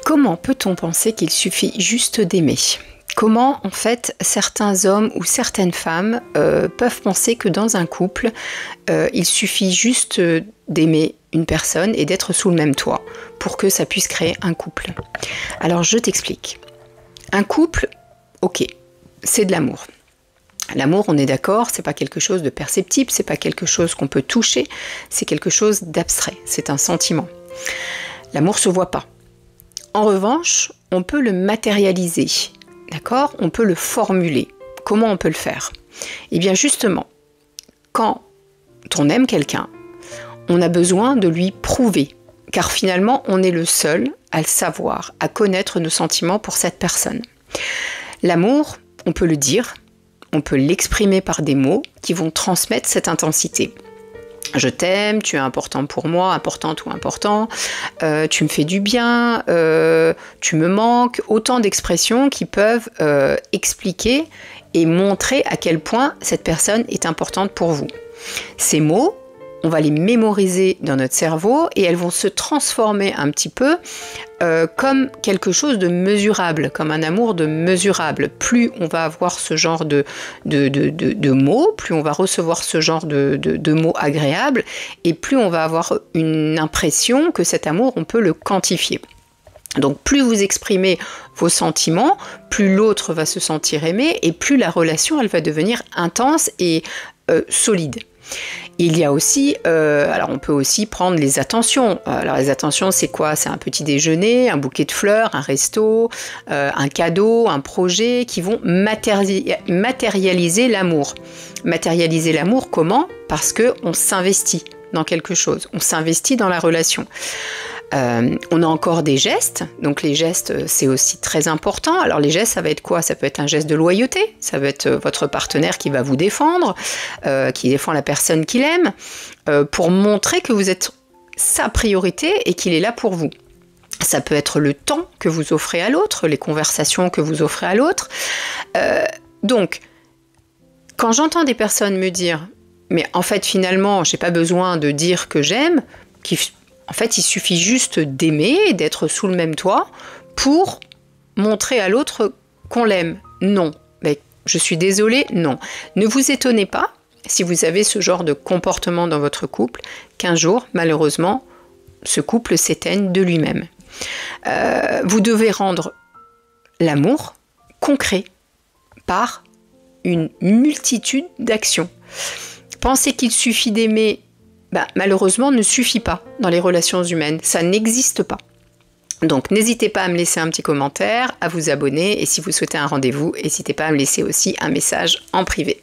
Comment peut-on penser qu'il suffit juste d'aimer ? Comment, en fait, certains hommes ou certaines femmes peuvent penser que dans un couple, il suffit juste d'aimer une personne et d'être sous le même toit pour que ça puisse créer un couple. Alors, je t'explique. Un couple, ok, c'est de l'amour. L'amour, on est d'accord, c'est pas quelque chose de perceptible, c'est pas quelque chose qu'on peut toucher, c'est quelque chose d'abstrait, c'est un sentiment. L'amour se voit pas. En revanche, on peut le matérialiser, d'accord ? On peut le formuler. Comment on peut le faire ? Eh bien justement, quand on aime quelqu'un, on a besoin de lui prouver, car finalement, on est le seul à le savoir, à connaître nos sentiments pour cette personne. L'amour, on peut le dire, on peut l'exprimer par des mots qui vont transmettre cette intensité. Je t'aime, tu es important pour moi, importante ou important, tu me fais du bien, tu me manques, autant d'expressions qui peuvent expliquer et montrer à quel point cette personne est importante pour vous. Ces mots, on va les mémoriser dans notre cerveau et elles vont se transformer un petit peu comme quelque chose de mesurable, comme un amour de mesurable. Plus on va avoir ce genre de mots, plus on va recevoir ce genre de mots agréables et plus on va avoir une impression que cet amour, on peut le quantifier. Donc plus vous exprimez vos sentiments, plus l'autre va se sentir aimé et plus la relation elle va devenir intense et solide. Il y a aussi, alors on peut aussi prendre les attentions. Alors les attentions, c'est quoi ? C'est un petit déjeuner, un bouquet de fleurs, un resto, un cadeau, un projet qui vont matérialiser l'amour. Matérialiser l'amour, comment ? Parce qu'on s'investit dans quelque chose, on s'investit dans la relation. On a encore des gestes, donc les gestes c'est aussi très important. Alors les gestes ça va être quoi ? Ça peut être un geste de loyauté, ça va être votre partenaire qui va vous défendre, qui défend la personne qu'il aime, pour montrer que vous êtes sa priorité et qu'il est là pour vous. Ça peut être le temps que vous offrez à l'autre, les conversations que vous offrez à l'autre. Donc, quand j'entends des personnes me dire « mais en fait finalement j'ai pas besoin de dire que j'aime », en fait, il suffit juste d'aimer et d'être sous le même toit pour montrer à l'autre qu'on l'aime. Non. Mais je suis désolée, non. Ne vous étonnez pas, si vous avez ce genre de comportement dans votre couple, qu'un jour, malheureusement, ce couple s'éteigne de lui-même. Vous devez rendre l'amour concret par une multitude d'actions. Pensez qu'il suffit d'aimer malheureusement ne suffit pas dans les relations humaines, ça n'existe pas. Donc n'hésitez pas à me laisser un petit commentaire, à vous abonner et si vous souhaitez un rendez-vous, n'hésitez pas à me laisser aussi un message en privé.